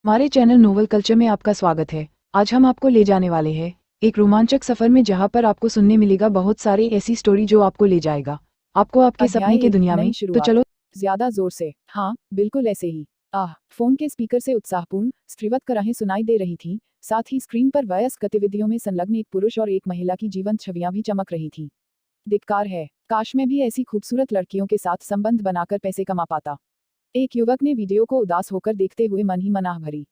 हमारे channel novel culture में आपका स्वागत है। आज हम आपको ले जाने वाले हैं एक रोमांचक सफर में, जहां पर आपको सुनने मिलेगा बहुत सारी ऐसी स्टोरी जो आपको ले जाएगा आपको आपके अध्याय सपने के एक, दुनिया नई में। तो शुरुआत। चलो। ज्यादा जोर से, हाँ बिल्कुल ऐसे ही। फोन के स्पीकर से उत्साहपूर्ण स्त्रीवत कराहें सुनाई दे रही थीं, साथ ही स्क्रीन पर वयस्क गतिविधियों में संलग्न एक पुरुष और एक महिला की जीवंत छवियां भी चमक रही थीं। धिक्कार है, काश मैं भी ऐसी खूबसूरत लड़कियों के साथ संबंध बनाकर पैसे कमा पाता। एक युवक ने वीडियो को उदास होकर देखते हुए मन ही मन आह भरी।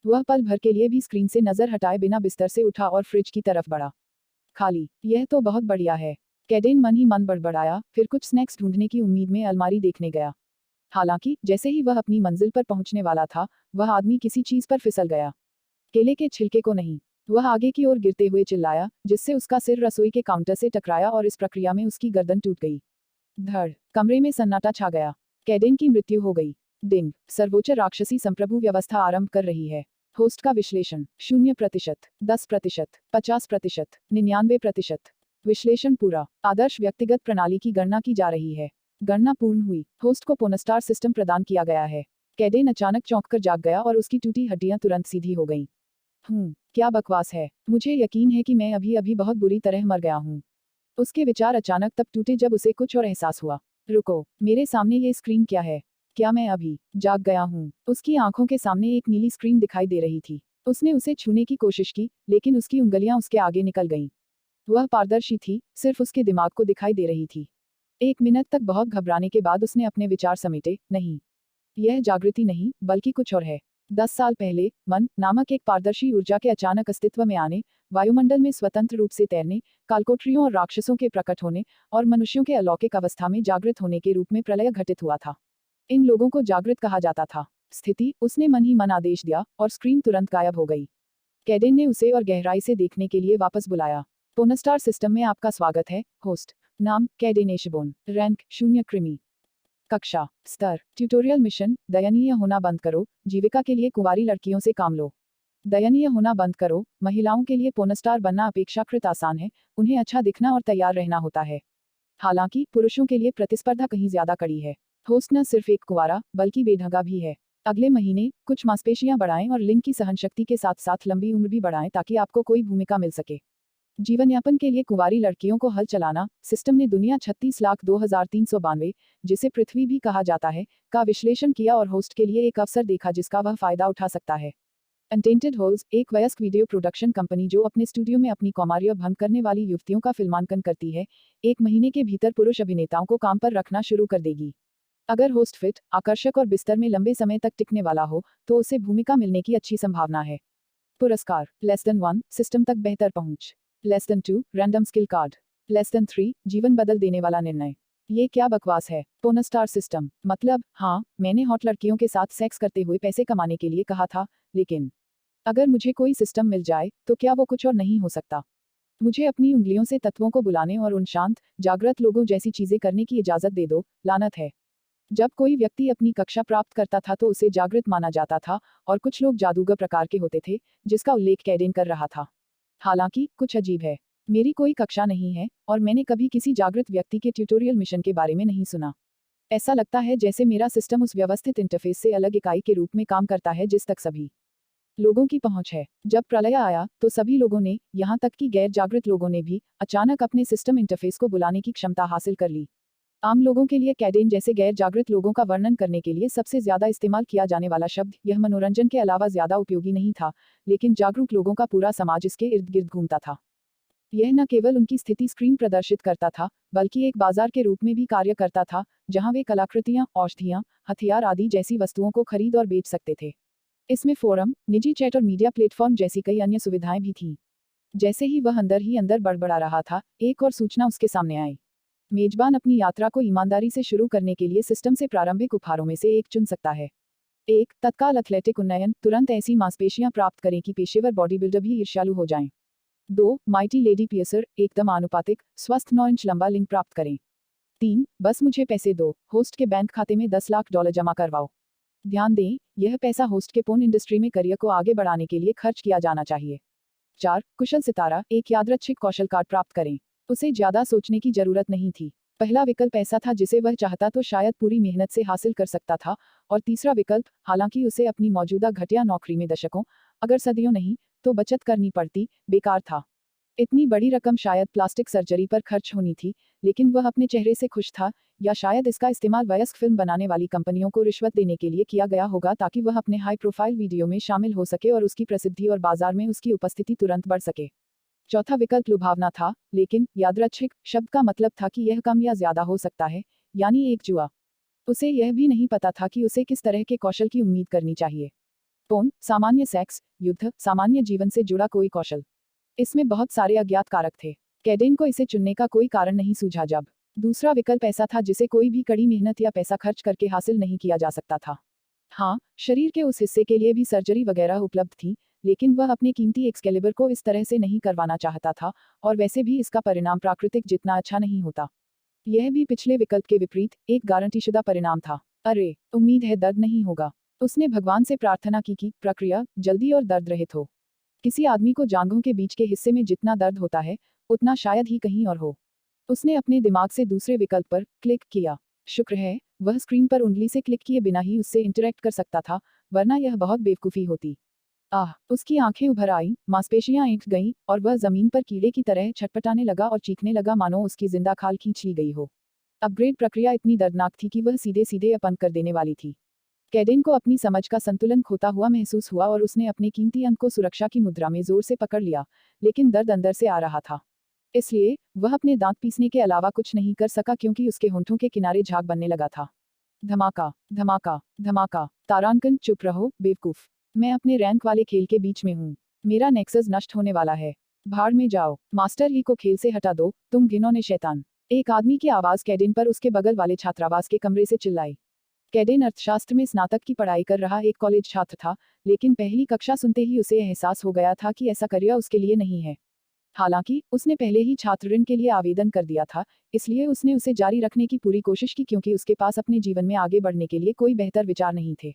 वह पल भर के लिए भी स्क्रीन से नजर हटाए बिना बिस्तर से उठा और फ्रिज की तरफ बढ़ा। खाली, यह तो बहुत बढ़िया है। कैडेन मन ही मन बड़बड़ाया, फिर कुछ स्नैक्स ढूंढने की उम्मीद में अलमारी देखने गया। हालांकि जैसे ही वह अपनी मंजिल पर पहुंचने वाला था, वह आदमी किसी चीज पर फिसल गया। केले के छिलके को नहीं। वह आगे की ओर गिरते हुए चिल्लाया, जिससे उसका सिर रसोई के काउंटर से टकराया और इस प्रक्रिया में उसकी गर्दन टूट गई। धड़, कमरे में सन्नाटा छा गया। कैडेन की मृत्यु हो गई। डिंग, सर्वोच्च राक्षसी संप्रभु व्यवस्था आरंभ कर रही है। होस्ट का विश्लेषण, 0%, 10%, 50%, 99%। विश्लेषण पूरा। आदर्श व्यक्तिगत प्रणाली की गणना की जा रही है। गणना पूर्ण हुई। होस्ट को पोनस्टार सिस्टम प्रदान किया गया है। कैडेन अचानक चौंककर जाग गया और उसकी टूटी हड्डियां तुरंत सीधी हो गईं। क्या बकवास है। मुझे यकीन है कि मैं अभी अभी बहुत बुरी तरह मर गया हूँ। उसके विचार अचानक तब टूटे जब उसे कुछ और एहसास हुआ। रुको, मेरे सामने ये स्क्रीन क्या है? क्या मैं अभी जाग गया हूँ? उसकी आंखों के सामने एक नीली स्क्रीन दिखाई दे रही थी। उसने उसे छूने की कोशिश की, लेकिन उसकी उंगलियां उसके आगे निकल गईं। वह पारदर्शी थी, सिर्फ उसके दिमाग को दिखाई दे रही थी। 1 मिनट तक बहुत घबराने के बाद उसने अपने विचार समेटे, नहीं, यह जागृति नहीं, बल्कि कुछ और है। 10 साल पहले, मन नामक एक पारदर्शी ऊर्जा के अचानक अस्तित्व में आने, वायुमंडल में स्वतंत्र रूप से तैरने, कालकोठरियों और राक्षसों के प्रकट होने, और मनुष्यों के अलौकिक अवस्था में जागृत होने के रूप में प्रलय घटित हुआ था। इन लोगों को जागृत कहा जाता था। स्थिति, उसने मन ही मन आदेश दिया, और स्क्रीन तुरंत गायब हो गई। कैडेन ने उसे और गहराई से देखने के लिए वापस बुलाया। पोनस्टार सिस्टम में आपका स्वागत है, होस्ट। नाम, कैडेन एशबोर्न। रैंक, 0 कृमि। कक्षा, स्तर, ट्यूटोरियल मिशन, दयनीय होना बंद करो, जीविका के लिए कुंवारी लड़कियों से काम लो। दयनीय होना बंद करो, महिलाओं के लिए पोनस्टार बनना अपेक्षाकृत आसान है, उन्हें अच्छा दिखना और तैयार रहना होता है। हालांकि पुरुषों के लिए प्रतिस्पर्धा कहीं ज्यादा कड़ी है। होस्ट न सिर्फ एक कुंवारा, बल्कि बेढंगा भी है। अगले महीने कुछ मांसपेशियां बढ़ाएं और लिंग की सहनशक्ति के साथ साथ लंबी उम्र भी बढ़ाएं ताकि आपको कोई भूमिका मिल सके। जीवन यापन के लिए कुंवारी लड़कियों को हल चलाना। सिस्टम ने दुनिया 36,02,392, जिसे पृथ्वी भी कहा जाता है, का विश्लेषण किया और होस्ट के लिए एक अवसर देखा जिसका वह फायदा उठा सकता है। अनटेंटेड होल्स, एक वयस्क वीडियो प्रोडक्शन कंपनी जो अपने स्टूडियो में अपनी कौमार्य भंग करने वाली युवतियों का फिल्मांकन करती है, 1 महीने के भीतर पुरुष अभिनेताओं को काम पर रखना शुरू कर देगी। अगर होस्ट फिट, आकर्षक और बिस्तर में लंबे समय तक टिकने वाला हो, तो उसे भूमिका मिलने की अच्छी संभावना है। पुरस्कार, <1, सिस्टम तक बेहतर पहुंच। <2, रैंडम स्किल कार्ड। <3, जीवन बदल देने वाला निर्णय। ये क्या बकवास है? पोनस्टार सिस्टम, मतलब, हाँ, मैंने हॉट लड़कियों के साथ सेक्स करते हुए पैसे कमाने के लिए कहा था, लेकिन अगर मुझे कोई सिस्टम मिल जाए, तो क्या वो कुछ और नहीं हो सकता? मुझे अपनी उंगलियों से तत्वों को बुलाने और उन शांत, जागृत लोगों जैसी चीजें करने की इजाजत दे दो, लानत है। जब कोई व्यक्ति अपनी कक्षा प्राप्त करता था तो उसे जागृत माना जाता था, और कुछ लोग जादूगर प्रकार के होते थे, जिसका उल्लेख कैडेन कर रहा था। हालांकि, कुछ अजीब है। मेरी कोई कक्षा नहीं है, और मैंने कभी किसी जागृत व्यक्ति के ट्यूटोरियल मिशन के बारे में नहीं सुना। ऐसा लगता है जैसे मेरा सिस्टम उस व्यवस्थित इंटरफेस से अलग इकाई के रूप में काम करता है जिस तक सभी लोगों की पहुंच है। जब प्रलय आया, तो सभी लोगों ने, यहाँ तक कि गैर जागृत लोगों ने भी, अचानक अपने सिस्टम इंटरफेस को बुलाने की क्षमता हासिल कर ली। आम लोगों के लिए कैडेन जैसे गैर जागृत लोगों का वर्णन करने के लिए सबसे ज्यादा इस्तेमाल किया जाने वाला शब्द यह मनोरंजन के अलावा ज्यादा उपयोगी नहीं था, लेकिन जागरूक लोगों का पूरा समाज इसके इर्द गिर्द घूमता था। यह न केवल उनकी स्थिति स्क्रीन प्रदर्शित करता था, बल्कि एक बाजार के रूप में भी कार्य करता था, जहां वे कलाकृतियां, औषधियां, हथियार आदि जैसी वस्तुओं को खरीद और बेच सकते थे। इसमें फोरम, निजी चैट और मीडिया प्लेटफॉर्म जैसी कई अन्य सुविधाएं भी थीं। जैसे ही वह अंदर ही अंदर बड़बड़ा रहा था, एक और सूचना उसके सामने आई। मेजबान अपनी यात्रा को ईमानदारी से शुरू करने के लिए सिस्टम से प्रारंभिक उपहारों में से एक चुन सकता है। 1, तत्काल एथलेटिक उन्नयन, तुरंत ऐसी मांसपेशियां प्राप्त करें कि पेशेवर बॉडी बिल्डर भी ईर्ष्यालु हो जाएं। 2, माइटी लेडी पियर्सर, एकदम आनुपातिक, स्वस्थ 9 इंच लंबा लिंग प्राप्त करें। 3, बस मुझे पैसे दो, होस्ट के बैंक खाते में $10 लाख जमा करवाओ। ध्यान दें, यह पैसा होस्ट के पोर्न इंडस्ट्री में करियर को आगे बढ़ाने के लिए खर्च किया जाना चाहिए। 4, कुशल सितारा, एक यादृच्छिक कौशल कार्ड प्राप्त करें। उसे ज्यादा सोचने की जरूरत नहीं थी। पहला विकल्प ऐसा था जिसे वह चाहता तो शायद पूरी मेहनत से हासिल कर सकता था, और तीसरा विकल्प, हालांकि उसे अपनी मौजूदा घटिया नौकरी में दशकों, अगर सदियों नहीं, तो बचत करनी पड़ती, बेकार था। इतनी बड़ी रकम शायद प्लास्टिक सर्जरी पर खर्च होनी थी, लेकिन वह अपने चेहरे से खुश था, या शायद इसका इस्तेमाल वयस्क फिल्म बनाने वाली कंपनियों को रिश्वत देने के लिए किया गया होगा ताकि वह अपने हाई प्रोफाइल वीडियो में शामिल हो सके और उसकी प्रसिद्धि और बाजार में उसकी उपस्थिति तुरंत बढ़ सके। चौथा विकल्प लुभावना था, लेकिन यादृच्छिक शब्द का मतलब था कि यह कम या ज्यादा हो सकता है, यानी एक जुआ। उसे यह भी नहीं पता था कि उसे किस तरह के कौशल की उम्मीद करनी चाहिए। फोन, सामान्य सेक्स, युद्ध, सामान्य जीवन से जुड़ा कोई कौशल। इसमें बहुत सारे अज्ञात कारक थे। कैडेन को इसे चुनने का कोई कारण नहीं सूझा जब दूसरा विकल्प ऐसा था जिसे कोई भी कड़ी मेहनत या पैसा खर्च करके हासिल नहीं किया जा सकता था। हाँ, शरीर के उस हिस्से के लिए भी सर्जरी वगैरह उपलब्ध थी, लेकिन वह अपने कीमती एक्सकेलिबर को इस तरह से नहीं करवाना चाहता था, और वैसे भी इसका परिणाम प्राकृतिक जितना अच्छा नहीं होता। यह भी पिछले विकल्प के विपरीत एक गारंटीशुदा परिणाम था। अरे, उम्मीद है दर्द नहीं होगा। उसने भगवान से प्रार्थना की कि प्रक्रिया जल्दी और दर्द रहित हो। किसी आदमी को जांघों के बीच के हिस्से में जितना दर्द होता है, उतना शायद ही कहीं और हो। उसने अपने दिमाग से दूसरे विकल्प पर क्लिक किया। शुक्र है, वह स्क्रीन पर उंगली से क्लिक किए बिना ही उससे इंटरेक्ट कर सकता था, वरना यह बहुत बेवकूफ़ी होती। उसकी आंखें उभर आईं, मांसपेशियां ऐंठ गईं, और वह जमीन पर कीड़े की तरह छटपटाने लगा और चीखने लगा मानो उसकी जिंदा खाल खींच ली गई हो। अपग्रेड प्रक्रिया इतनी दर्दनाक थी कि वह सीधे सीधे अपंग कर देने वाली थी। कैडेन को अपनी समझ का संतुलन खोता हुआ महसूस हुआ और उसने अपने कीमती अंक को सुरक्षा की मुद्रा में जोर से पकड़ लिया, लेकिन दर्द अंदर से आ रहा था। इसलिए वह अपने दांत पीसने के अलावा कुछ नहीं कर सका क्योंकि उसके होंठों के किनारे झाग बनने लगा था। धमाका, धमाका, धमाका। तारांकन, चुप रहो, बेवकूफ। मैं अपने रैंक वाले खेल के बीच में हूँ। मेरा नेक्सस नष्ट होने वाला है। भाड़ में जाओ। मास्टर ही को खेल से हटा दो, तुम घिनौने शैतान। एक आदमी की आवाज कैडेन पर उसके बगल वाले छात्रावास के कमरे से चिल्लाई। कैडेन अर्थशास्त्र में स्नातक की पढ़ाई कर रहा एक कॉलेज छात्र था, लेकिन पहली कक्षा सुनते ही उसे एहसास हो गया था कि ऐसा करियर उसके लिए नहीं है। हालांकि उसने पहले ही छात्र ऋण के लिए आवेदन कर दिया था, इसलिए उसने उसे जारी रखने की पूरी कोशिश की क्योंकि उसके पास अपने जीवन में आगे बढ़ने के लिए कोई बेहतर विचार नहीं थे।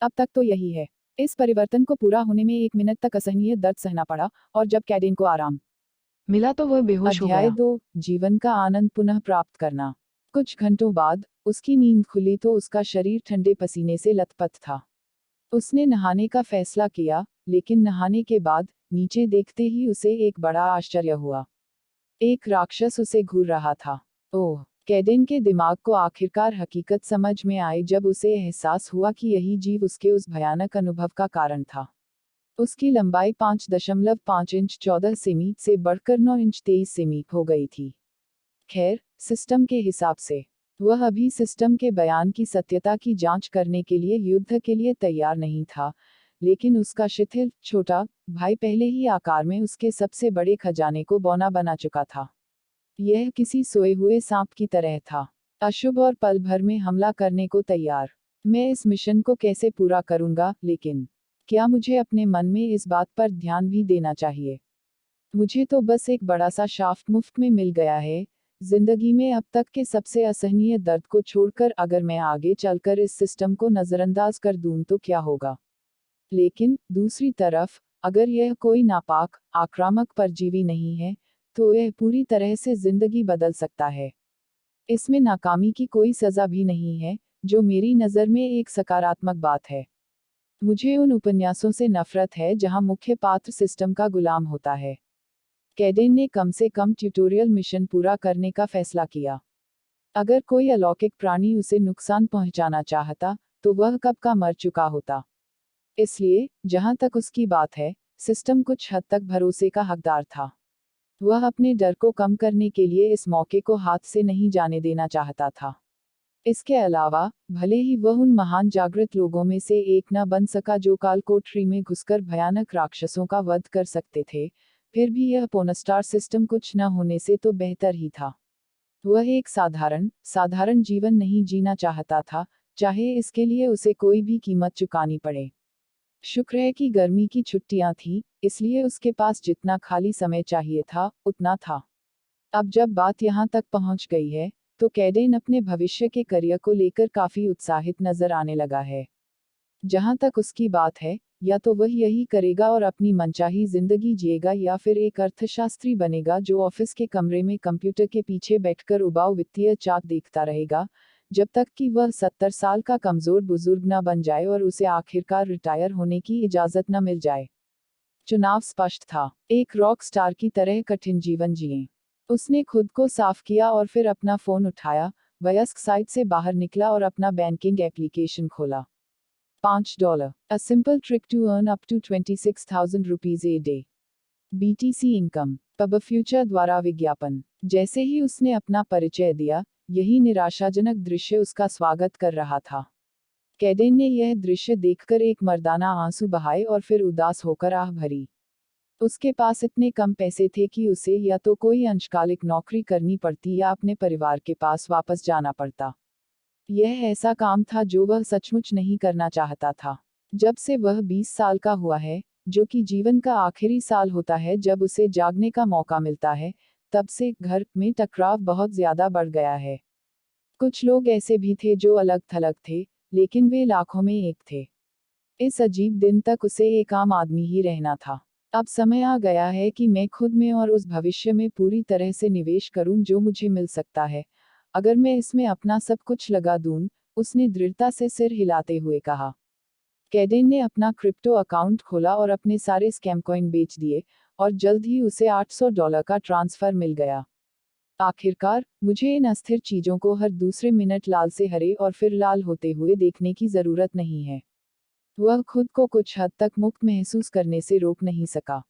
अब तक तो यही है। इस परिवर्तन को पूरा होने में 1 मिनट तक असहनीय दर्द सहना पड़ा, और जब कैडेन को आराम मिला तो वह बेहोश हो अध्याय गया। 2, जीवन का आनंद पुनः प्राप्त करना। कुछ घंटों बाद उसकी नींद खुली तो उसका शरीर ठंडे पसीने से लथपथ था। उसने नहाने का फैसला किया, लेकिन नहाने के बाद नीचे देखते ही उसे एक बड़ा आश्चर्य हुआ। एक राक्षस उसे घूर रहा था। ओह! कैडेन के दिमाग को आखिरकार हकीकत समझ में आई जब उसे एहसास हुआ कि यही जीव उसके उस भयानक अनुभव का कारण था। उसकी लंबाई 5.5 इंच 14 सेमी से बढ़कर 9 इंच 23 सेमी हो गई थी। खैर, सिस्टम के हिसाब से वह अभी सिस्टम के बयान की सत्यता की जांच करने के लिए युद्ध के लिए तैयार नहीं था, लेकिन उसका शिथिल, छोटा भाई पहले ही आकार में उसके सबसे बड़े खजाने को बौना बना चुका था। यह किसी सोए हुए सांप की तरह था, अशुभ और पल भर में हमला करने को तैयार। मैं इस मिशन को कैसे पूरा करूंगा, लेकिन क्या मुझे अपने मन में इस बात पर ध्यान भी देना चाहिए? मुझे तो बस एक बड़ा सा शाफ्ट मुफ्त में मिल गया है। जिंदगी में अब तक के सबसे असहनीय दर्द को छोड़कर अगर मैं आगे चलकर इस सिस्टम को नजरअंदाज कर दूं तो क्या होगा? लेकिन दूसरी तरफ, अगर यह कोई नापाक, आक्रामक परजीवी नहीं है, तो यह पूरी तरह से जिंदगी बदल सकता है। इसमें नाकामी की कोई सजा भी नहीं है, जो मेरी नज़र में एक सकारात्मक बात है। मुझे उन उपन्यासों से नफरत है जहां मुख्य पात्र सिस्टम का गुलाम होता है। कैडेन ने कम से कम ट्यूटोरियल मिशन पूरा करने का फैसला किया। अगर कोई अलौकिक प्राणी उसे नुकसान पहुंचाना चाहता, तो वह कब का मर चुका होता। इसलिए, जहां तक उसकी बात है, सिस्टम कुछ हद तक भरोसे का हकदार था। वह अपने डर को कम करने के लिए इस मौके को हाथ से नहीं जाने देना चाहता था। इसके अलावा, भले ही वह उन महान जागृत लोगों में से एक न बन सका जो कालकोठरी में घुसकर भयानक राक्षसों का वध कर सकते थे, फिर भी यह पोनस्टार सिस्टम कुछ न होने से तो बेहतर ही था। वह एक साधारण जीवन नहीं जीना चाहता था, चाहे इसके लिए उसे कोई भी कीमत चुकानी पड़े। शुक्र है कि गर्मी की छुट्टियां थीं, इसलिए उसके पास जितना खाली समय चाहिए था, उतना था। अब जब बात यहाँ तक पहुँच गई है, तो कैडेन अपने भविष्य के करियर को लेकर काफी उत्साहित नजर आने लगा है। जहाँ तक उसकी बात है, या तो वह यही करेगा और अपनी मनचाही जिंदगी जिएगा, या फिर एक अर्थशास्त्री बनेगा जो ऑफिस के कमरे में कंप्यूटर के पीछे बैठकर उबाऊ वित्तीय चार्ट देखता रहेगा, जब तक कि वह 70 साल का कमजोर बुजुर्ग न बन जाए और उसे आखिरकार रिटायर होने की इजाजत न मिल जाए। चुनाव स्पष्ट था, एक रॉक स्टार की तरह कठिन जीवन जिए। उसने खुद को साफ किया और फिर अपना फोन उठाया, वयस्क साइट से बाहर निकला और अपना बैंकिंग एप्लीकेशन खोला। $5 A simple trick to earn up to 26,000 rupees a day. BTC income. Pub future द्वारा विज्ञापन। जैसे ही उसने अपना परिचय दिया, यही निराशाजनक दृश्य उसका स्वागत कर रहा था। कैडेन ने यह दृश्य देखकर एक मर्दाना आंसू बहाए और फिर उदास होकर आह भरी। उसके पास इतने कम पैसे थे कि उसे या तो कोई अंशकालिक नौकरी करनी पड़ती या अपने परिवार के पास वापस जाना पड़ता। यह ऐसा काम था जो वह सचमुच नहीं करना चाहता था। जब से वह 20 साल का हुआ है, जो कि जीवन का आखिरी साल होता है जब उसे जागने का मौका मिलता है, तब से घर में टकराव बहुत ज्यादा बढ़ गया है। कुछ लोग ऐसे भी थे जो अलग थलग थे, लेकिन वे लाखों में एक थे। इस अजीब दिन तक उसे एक आम आदमी ही रहना था। अब समय आ गया है कि मैं खुद में और उस भविष्य में पूरी तरह से निवेश करूं जो मुझे मिल सकता है, अगर मैं इसमें अपना सब कुछ लगा दूं, उसने दृढ़ता से सिर हिलाते हुए कहा। कैडेन ने अपना क्रिप्टो अकाउंट खोला और अपने सारे स्कैम कॉइन बेच दिए, और जल्द ही उसे $800 का ट्रांसफर मिल गया। आखिरकार, मुझे इन अस्थिर चीजों को हर दूसरे मिनट लाल से हरे और फिर लाल होते हुए देखने की जरूरत नहीं है। वह खुद को कुछ हद तक मुक्त महसूस करने से रोक नहीं सका।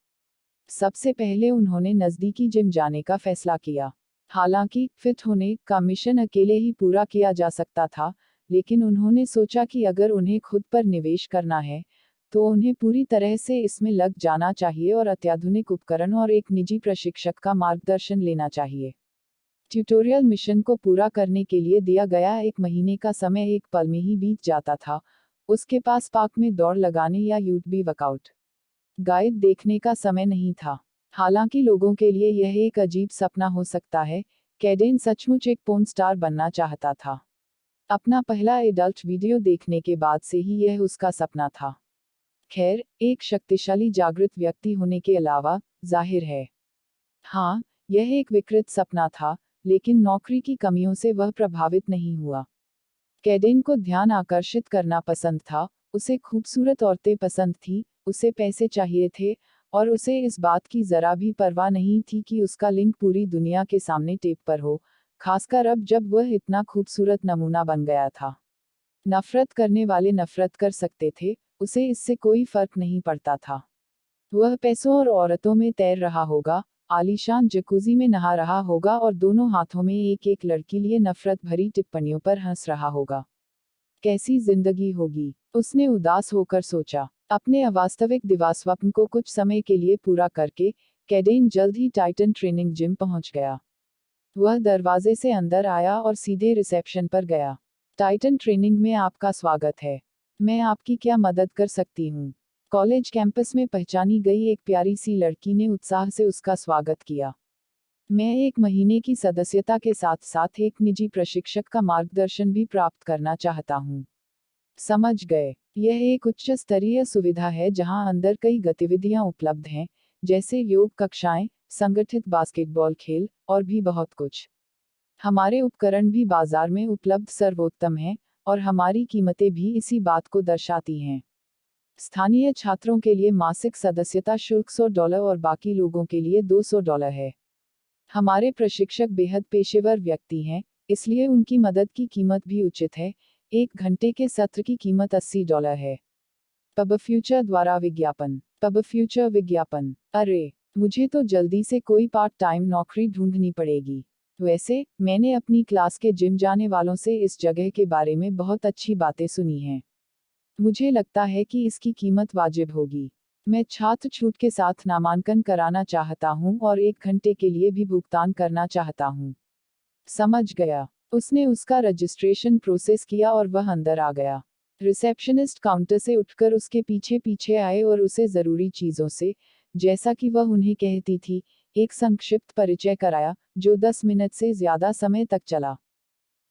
सबसे पहले उन्होंने नजदीकी जिम जाने का फैसला किया। हालांकि फिट होने का मिशन अकेले ही पूरा किया जा सकता था, लेकिन उन्होंने सोचा कि अगर उन्हें खुद पर निवेश करना है, तो उन्हें पूरी तरह से इसमें लग जाना चाहिए और अत्याधुनिक उपकरण और एक निजी प्रशिक्षक का मार्गदर्शन लेना चाहिए। ट्यूटोरियल मिशन को पूरा करने के लिए दिया गया 1 महीने का समय एक पल में ही बीत जाता था। उसके पास पार्क में दौड़ लगाने या यूट्यूब वर्कआउट गाइड देखने का समय नहीं था। हालांकि लोगों के लिए यह एक अजीब सपना हो सकता है, कैडेन सचमुच एक पोर्न स्टार बनना चाहता था। अपना पहला एडल्ट वीडियो देखने के बाद से ही यह उसका सपना था। खैर, एक शक्तिशाली जागृत व्यक्ति होने के अलावा, जाहिर है, हाँ, यह एक विकृत सपना था, लेकिन नौकरी की कमियों से वह प्रभावित नहीं हुआ। कैडेन को ध्यान आकर्षित करना पसंद था, उसे खूबसूरत औरतें पसंद थी, उसे पैसे चाहिए थे, और उसे इस बात की जरा भी परवाह नहीं थी कि उसका लिंक पूरी दुनिया के सामने टेप पर हो, खासकर अब जब वह इतना खूबसूरत नमूना बन गया था। नफरत करने वाले नफरत कर सकते थे, उसे इससे कोई फर्क नहीं पड़ता था। वह पैसों और औरतों में तैर रहा होगा, आलीशान जकूजी में नहा रहा होगा और दोनों हाथों में एक एक लड़की लिए नफरत भरी टिप्पणियों पर हंस रहा होगा। कैसी जिंदगी होगी, उसने उदास होकर सोचा। अपने अवास्तविक दिवास्वप्न को कुछ समय के लिए पूरा करके, कैडेन जल्द ही टाइटन ट्रेनिंग जिम पहुंच गया। वह दरवाजे से अंदर आया और सीधे रिसेप्शन पर गया। टाइटन ट्रेनिंग में आपका स्वागत है। मैं आपकी क्या मदद कर सकती हूँ? कॉलेज कैंपस में पहचानी गई एक प्यारी सी लड़की ने उत्साह से उसका स्वागत किया। मैं 1 महीने की सदस्यता के साथ साथ एक निजी प्रशिक्षक का मार्गदर्शन भी प्राप्त करना चाहता हूँ। समझ गए, यह एक उच्च स्तरीय सुविधा है जहां अंदर कई गतिविधियां उपलब्ध हैं, जैसे योग कक्षाएं, संगठित बास्केटबॉल खेल, और भी बहुत कुछ। हमारे उपकरण भी बाजार में उपलब्ध सर्वोत्तम हैं, और हमारी कीमतें भी इसी बात को दर्शाती हैं। स्थानीय छात्रों के लिए मासिक सदस्यता शुल्क $100 और बाकी लोगों के लिए $200 है। हमारे प्रशिक्षक बेहद पेशेवर व्यक्ति हैं, इसलिए उनकी मदद की कीमत भी उचित है। 1 घंटे के सत्र की कीमत $80 है। पब फ्यूचर द्वारा विज्ञापन। पब फ्यूचर विज्ञापन। अरे, मुझे तो जल्दी से कोई पार्ट टाइम नौकरी ढूंढनी पड़ेगी। वैसे, मैंने अपनी क्लास के जिम जाने वालों से इस जगह के बारे में बहुत अच्छी बातें सुनी हैं। मुझे लगता है कि इसकी कीमत वाजिब होगी। मैं छात्र छूट के साथ नामांकन कराना चाहता हूँ और 1 घंटे के लिए भी भुगतान करना चाहता हूँ। समझ गया। उसने उसका रजिस्ट्रेशन प्रोसेस किया और वह अंदर आ गया। रिसेप्शनिस्ट काउंटर से उठकर उसके पीछे पीछे आए और उसे जरूरी चीजों से, जैसा कि वह उन्हें कहती थी, एक संक्षिप्त परिचय कराया, जो 10 मिनट से ज्यादा समय तक चला।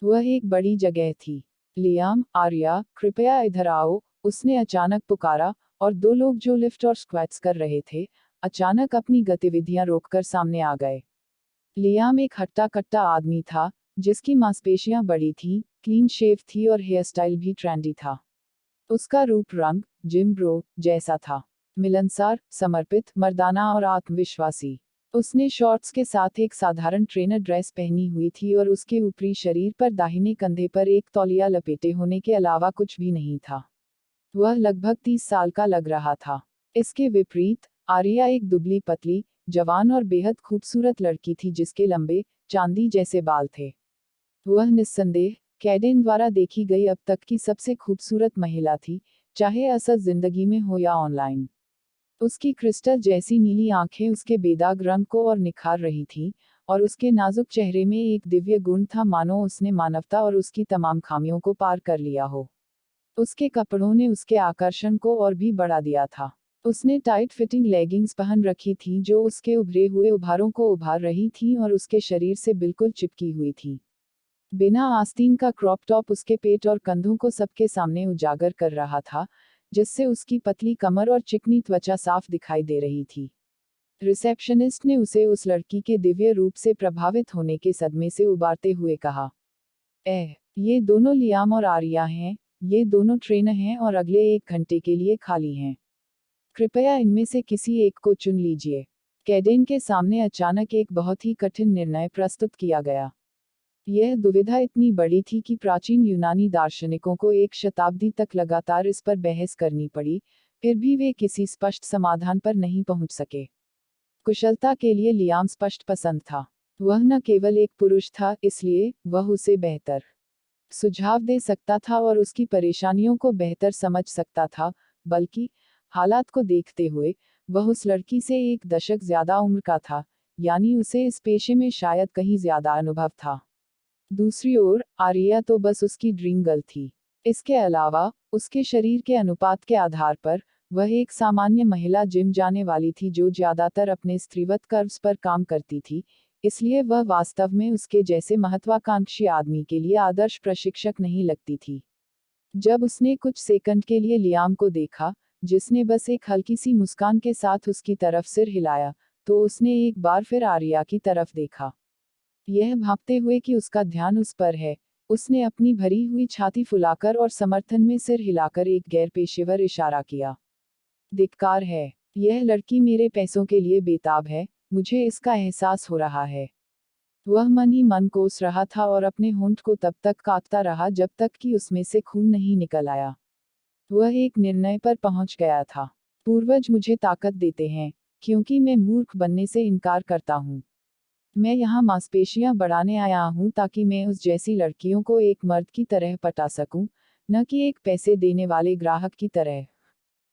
वह एक बड़ी जगह थी। लियाम, आर्या, कृपया इधर आओ, उसने अचानक पुकारा, और दो लोग जो लिफ्ट और स्क्वैट्स कर रहे थे, अचानक अपनी गतिविधियां रोककर सामने आ गए। लियाम एक हट्टा कट्टा आदमी था, जिसकी मांसपेशियां बड़ी थीं, क्लीन शेव थी और हेयर स्टाइल भी ट्रेंडी था। उसका रूप रंग जिम ब्रो जैसा था, मिलनसार, समर्पित, मर्दाना और आत्मविश्वासी। उसने शॉर्ट्स के साथ एक साधारण ट्रेनर ड्रेस पहनी हुई थी और उसके ऊपरी शरीर पर दाहिने कंधे पर एक तौलिया लपेटे होने के अलावा कुछ भी नहीं था। वह लगभग 30 साल का लग रहा था। इसके विपरीत, आर्या एक दुबली पतली, जवान और बेहद खूबसूरत लड़की थी जिसके लंबे, चांदी जैसे बाल थे। वह निस्संदेह कैडेन द्वारा देखी गई अब तक की सबसे खूबसूरत महिला थी, चाहे असल जिंदगी में हो या ऑनलाइन। उसकी क्रिस्टल जैसी नीली आंखें उसके बेदाग रंग को और निखार रही थीं, और उसके नाजुक चेहरे में एक दिव्य गुण था, मानो उसने मानवता और उसकी तमाम खामियों को पार कर लिया हो। उसके कपड़ों ने उसके आकर्षण को और भी बढ़ा दिया था। उसने टाइट फिटिंग लेगिंग्स पहन रखी थीं जो उसके उभरे हुए उभारों को उभार रही थीं और उसके शरीर से बिल्कुल चिपकी हुई थीं। बिना आस्तीन का क्रॉप टॉप उसके पेट और कंधों को सबके सामने उजागर कर रहा था, जिससे उसकी पतली कमर और चिकनी त्वचा साफ दिखाई दे रही थी। रिसेप्शनिस्ट ने उसे उस लड़की के दिव्य रूप से प्रभावित होने के सदमे से उबारते हुए कहा, ये दोनों लियाम और आर्या हैं, ये दोनों ट्रेनर हैं और अगले 1 घंटे के लिए खाली हैं। कृपया इनमें से किसी एक को चुन लीजिए। कैडेन के सामने अचानक एक बहुत ही कठिन निर्णय प्रस्तुत किया गया। यह दुविधा इतनी बड़ी थी कि प्राचीन यूनानी दार्शनिकों को 1 शताब्दी तक लगातार इस पर बहस करनी पड़ी, फिर भी वे किसी स्पष्ट समाधान पर नहीं पहुंच सके। कुशलता के लिए लियाम स्पष्ट पसंद था। वह न केवल एक पुरुष था, इसलिए वह उसे बेहतर सुझाव दे सकता था और उसकी परेशानियों को बेहतर समझ सकता था, बल्कि हालात को देखते हुए वह उस लड़की से 1 दशक ज्यादा उम्र का था, यानी उसे इस पेशे में शायद कहीं ज्यादा अनुभव था। दूसरी ओर, आर्या तो बस उसकी ड्रीम गर्ल थी। इसके अलावा, उसके शरीर के अनुपात के आधार पर, वह एक सामान्य महिला जिम जाने वाली थी जो ज्यादातर अपने स्त्रीवत कर्व्स पर काम करती थी, इसलिए वह वास्तव में उसके जैसे महत्वाकांक्षी आदमी के लिए आदर्श प्रशिक्षक नहीं लगती थी। जब उसने कुछ सेकंड के लिए लियाम को देखा, जिसने बस एक हल्की सी मुस्कान के साथ उसकी तरफ सिर हिलाया, तो उसने एक बार फिर आर्या की तरफ देखा। यह भांपते हुए कि उसका ध्यान उस पर है, उसने अपनी भरी हुई छाती फुलाकर और समर्थन में सिर हिलाकर एक गैर पेशेवर इशारा किया। धिक्कार है। यह लड़की मेरे पैसों के लिए बेताब है, मुझे इसका एहसास हो रहा है। वह मन ही मन कोस रहा था और अपने होंठ को तब तक काटता रहा जब तक कि उसमें से खून नहीं निकल आया। वह एक निर्णय पर पहुंच गया था। पूर्वज मुझे ताकत देते हैं, क्योंकि मैं मूर्ख बनने से इनकार करता हूँ। मैं यहाँ मांसपेशियां बढ़ाने आया हूँ ताकि मैं उस जैसी लड़कियों को एक मर्द की तरह पटा सकूं, न कि एक पैसे देने वाले ग्राहक की तरह।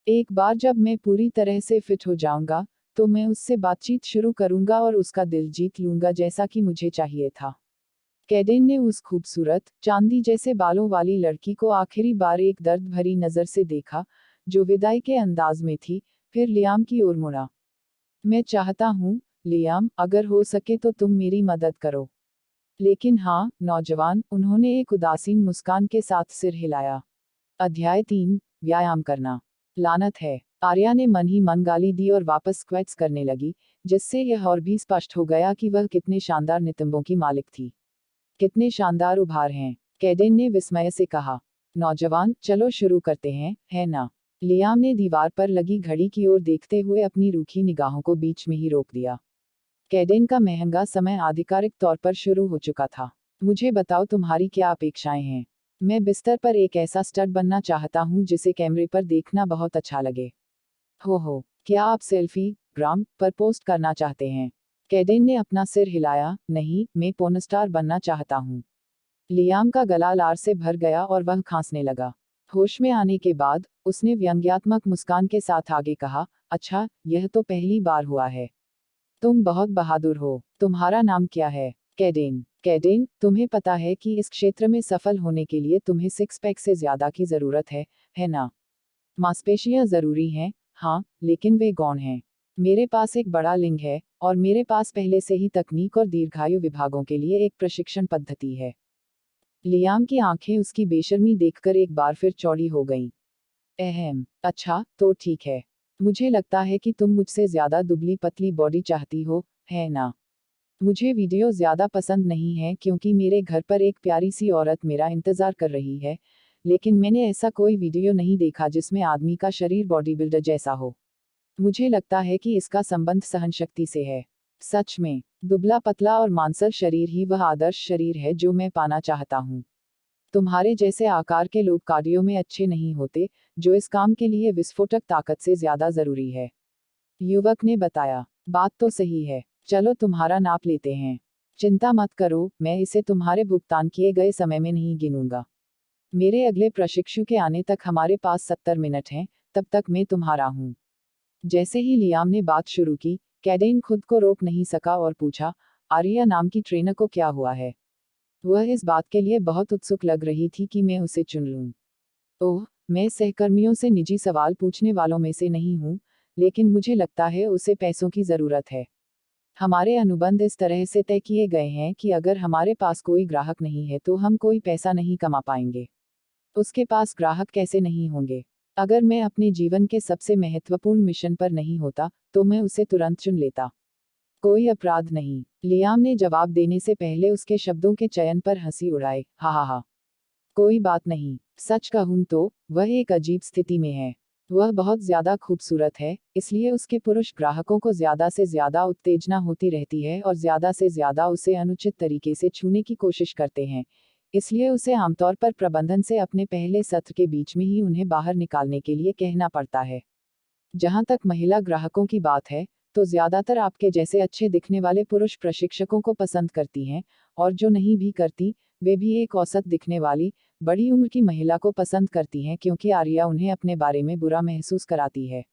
एक बार जब मैं पूरी तरह से फिट हो जाऊंगा, तो मैं उससे बातचीत शुरू करूंगा और उसका दिल जीत लूंगा जैसा कि मुझे चाहिए था। कैडेन ने उस खूबसूरत, चांदी जैसे बालों वाली लड़की को आखिरी बार एक दर्द भरी नजर से देखा, जो विदाई के अंदाज में थी, फिर लियाम की ओर मुड़ा। मैं चाहता हूँ, लियाम, अगर हो सके तो तुम मेरी मदद करो। लेकिन हाँ, नौजवान, उन्होंने एक उदासीन मुस्कान के साथ सिर हिलाया। अध्याय 3, व्यायाम करना। लानत है। आर्या ने मन ही मन गाली दी और वापस स्क्वैट्स करने लगी, जिससे यह और भी स्पष्ट हो गया कि वह कितने शानदार नितंबों की मालिक थी। कितने शानदार उभार हैं, कैडेन ने विस्मय से कहा। नौजवान, चलो शुरू करते हैं, है ना? लियाम ने दीवार पर लगी घड़ी की ओर देखते हुए अपनी रूखी निगाहों को बीच में ही रोक दिया। कैडेन का महंगा समय आधिकारिक तौर पर शुरू हो चुका था। मुझे बताओ, तुम्हारी क्या अपेक्षाएं हैं? मैं बिस्तर पर एक ऐसा स्टड बनना चाहता हूँ जिसे कैमरे पर देखना बहुत अच्छा लगे। हो, क्या आप सेल्फी ग्राम पर पोस्ट करना चाहते हैं? कैडेन ने अपना सिर हिलाया। नहीं, मैं पोर्नस्टार बनना चाहता हूँ। लियाम का गला लार से भर गया और वह खांसने लगा। होश में आने के बाद, उसने व्यंग्यात्मक मुस्कान के साथ आगे कहा, अच्छा, यह तो पहली बार हुआ है। तुम बहुत बहादुर हो। तुम्हारा नाम क्या है? कैडेन। कैडेन, तुम्हें पता है कि इस क्षेत्र में सफल होने के लिए तुम्हें 6 पैक से ज्यादा की जरूरत है ना? मांसपेशियां जरूरी हैं, हाँ, लेकिन वे गौण हैं। मेरे पास एक बड़ा लिंग है, और मेरे पास पहले से ही तकनीक और दीर्घायु विभागों के लिए एक प्रशिक्षण पद्धति है। लियाम की आंखें उसकी बेशर्मी देखकर एक बार फिर चौड़ी हो गईं। अच्छा तो ठीक है। मुझे लगता है कि तुम मुझसे ज्यादा दुबली पतली बॉडी चाहती हो, है ना? मुझे वीडियो ज्यादा पसंद नहीं है क्योंकि मेरे घर पर एक प्यारी सी औरत मेरा इंतजार कर रही है, लेकिन मैंने ऐसा कोई वीडियो नहीं देखा जिसमें आदमी का शरीर बॉडी बिल्डर जैसा हो। मुझे लगता है कि इसका संबंध सहनशक्ति से है। सच में, दुबला पतला और मांसल शरीर ही वह आदर्श शरीर है जो मैं पाना चाहता हूँ। तुम्हारे जैसे आकार के लोग कार्डियो में अच्छे नहीं होते, जो इस काम के लिए विस्फोटक ताकत से ज्यादा जरूरी है। युवक ने बताया। बात तो सही है, चलो तुम्हारा नाप लेते हैं। चिंता मत करो, मैं इसे तुम्हारे भुगतान किए गए समय में नहीं गिनूंगा। मेरे अगले प्रशिक्षु के आने तक हमारे पास 70 मिनट हैं, तब तक मैं तुम्हारा हूँ। जैसे ही लियाम ने बात शुरू की, कैडेन खुद को रोक नहीं सका और पूछा, आर्या नाम की ट्रेनर को क्या हुआ है? वह इस बात के लिए बहुत उत्सुक लग रही थी कि मैं उसे चुन लूं। ओह, मैं सहकर्मियों से निजी सवाल पूछने वालों में से नहीं हूँ, लेकिन मुझे लगता है उसे पैसों की ज़रूरत है। हमारे अनुबंध इस तरह से तय किए गए हैं कि अगर हमारे पास कोई ग्राहक नहीं है तो हम कोई पैसा नहीं कमा पाएंगे। उसके पास ग्राहक कैसे नहीं होंगे? अगर मैं अपने जीवन के सबसे महत्वपूर्ण मिशन पर नहीं होता, तो मैं उसे तुरंत चुन लेता। कोई अपराध नहीं, लियाम ने जवाब देने से पहले उसके शब्दों के चयन पर हंसी उड़ाई। हा हा हा। कोई बात नहीं, सच कहूं तो वह एक अजीब स्थिति में है। वह बहुत ज्यादा खूबसूरत है, इसलिए उसके पुरुष ग्राहकों को ज्यादा से ज्यादा उत्तेजना होती रहती है और ज्यादा से ज्यादा उसे अनुचित तरीके से छूने की कोशिश करते हैं। इसलिए उसे आमतौर पर प्रबंधन से अपने पहले सत्र के बीच में ही उन्हें बाहर निकालने के लिए कहना पड़ता है। जहां तक महिला ग्राहकों की बात है, तो ज्यादातर आपके जैसे अच्छे दिखने वाले पुरुष प्रशिक्षकों को पसंद करती हैं, और जो नहीं भी करती, वे भी एक औसत दिखने वाली, बड़ी उम्र की महिला को पसंद करती हैं क्योंकि आर्या उन्हें अपने बारे में बुरा महसूस कराती है।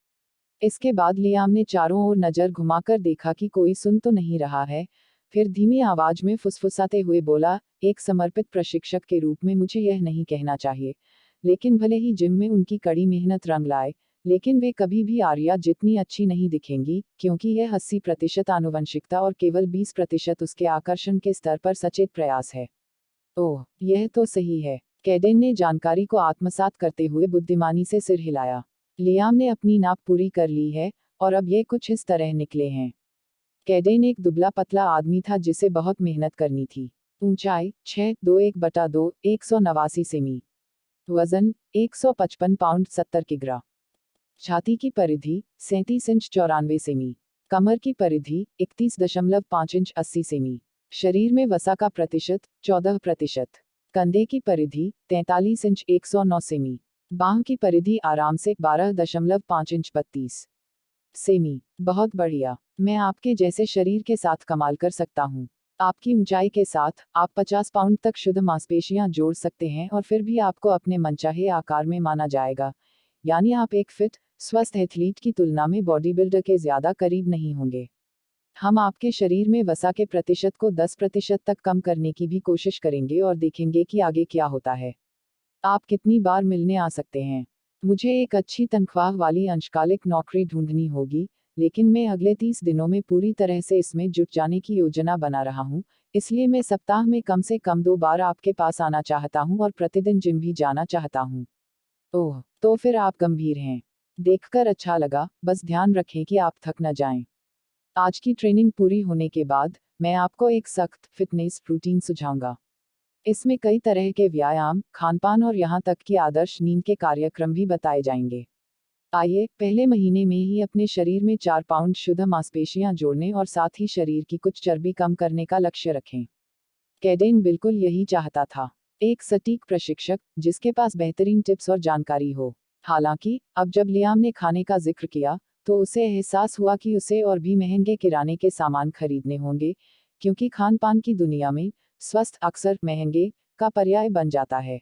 इसके बाद लियाम ने चारों ओर नजर घुमाकर देखा कि कोई सुन तो नहीं रहा है, फिर धीमी आवाज में फुसफुसाते हुए बोला, एक समर्पित प्रशिक्षक के रूप में मुझे यह नहीं कहना चाहिए, लेकिन भले ही जिम में उनकी कड़ी मेहनत रंग लाए, लेकिन वे कभी भी आर्या जितनी अच्छी नहीं दिखेंगी, क्योंकि यह 80% आनुवंशिकता और केवल 20% उसके आकर्षण के स्तर पर सचेत प्रयास है। ओह, यह तो सही है। कैडेन ने जानकारी को आत्मसात करते हुए बुद्धिमानी से सिर हिलाया। लियाम ने अपनी नाप पूरी कर ली है, और अब ये कुछ इस तरह निकले हैं। कैडेन एक दुबला पतला आदमी था जिसे बहुत मेहनत करनी थी। ऊंचाई 6'2'1/2", 189 सेमी। वजन 155 पाउंड 70 किग्रा। छाती की परिधि 37 इंच 94 सेमी। कमर की परिधि 31.5 इंच 80 सेमी। शरीर में वसा का प्रतिशत 14%। कंधे की परिधि 43 इंच 109 सेमी। बांह की परिधि आराम से 12.5 इंच 32 सेमी। बहुत बढ़िया, मैं आपके जैसे शरीर के साथ कमाल कर सकता हूँ। आपकी ऊंचाई के साथ आप 50 पाउंड तक शुद्ध मांसपेशियां जोड़ सकते हैं और फिर भी आपको अपने मनचाहे आकार में माना जाएगा, यानी आप एक फिट, स्वस्थ एथलीट की तुलना में बॉडी बिल्डर के ज्यादा करीब नहीं होंगे। हम आपके शरीर में वसा के प्रतिशत को 10% तक कम करने की भी कोशिश करेंगे और देखेंगे कि आगे क्या होता है। आप कितनी बार मिलने आ सकते हैं? मुझे एक अच्छी तनख्वाह वाली अंशकालिक नौकरी ढूंढनी होगी, लेकिन मैं अगले 30 दिनों में पूरी तरह से इसमें जुट जाने की योजना बना रहा हूँ, इसलिए मैं सप्ताह में कम से कम 2 बार आपके पास आना चाहता हूँ और प्रतिदिन जिम भी जाना चाहता हूँ। ओह, तो फिर आप गंभीर हैं। देखकर अच्छा लगा, बस ध्यान रखें कि आप थक न जाएं। आज की ट्रेनिंग पूरी होने के बाद, मैं आपको एक सख्त फिटनेस रूटीन सुझाऊंगा। इसमें कई तरह के व्यायाम, खानपान और यहाँ तक कि आदर्श नींद के कार्यक्रम भी बताए जाएंगे। आइए, पहले महीने में ही अपने शरीर में 4 पाउंड शुद्ध मांसपेशियां जोड़ने और साथ ही शरीर की कुछ चर्बी कम करने का लक्ष्य रखें। कैडेन बिल्कुल यही चाहता था। एक सटीक प्रशिक्षक, जिसके पास बेहतरीन टिप्स और जानकारी हो। हालांकि, अब जब लियाम ने खाने का जिक्र किया, तो उसे एहसास हुआ कि उसे और भी महंगे किराने के सामान खरीदने होंगे, क्योंकि खान पान की दुनिया में स्वस्थ अक्सर महंगे का पर्याय बन जाता है।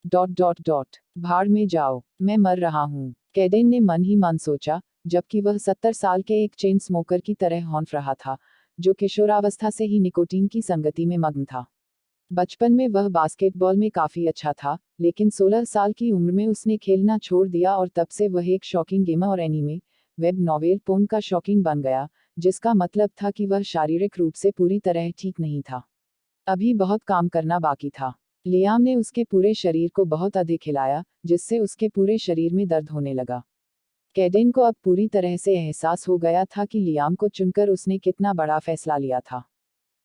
भाड़ में जाओ, मैं मर रहा हूँ, कैडेन ने मन ही मन सोचा, जबकि वह 70 साल के एक चेन स्मोकर की तरह हौंफ रहा था, जो किशोरावस्था से ही निकोटीन की संगति में मग्न था। बचपन में वह बास्केटबॉल में काफी अच्छा था, लेकिन 16 साल की उम्र में उसने खेलना छोड़ दिया और तब से वह एक शौकीन गेमर और एनीमे, वेब नॉवेल पोर्न का शौकीन बन गया, जिसका मतलब था कि वह शारीरिक रूप से पूरी तरह ठीक नहीं था। अभी बहुत काम करना बाकी था। लियाम ने उसके पूरे शरीर को बहुत अधिक हिलाया, जिससे उसके पूरे शरीर में दर्द होने लगा। कैडेन को अब पूरी तरह से एहसास हो गया था कि लियाम को चुनकर उसने कितना बड़ा फैसला लिया था।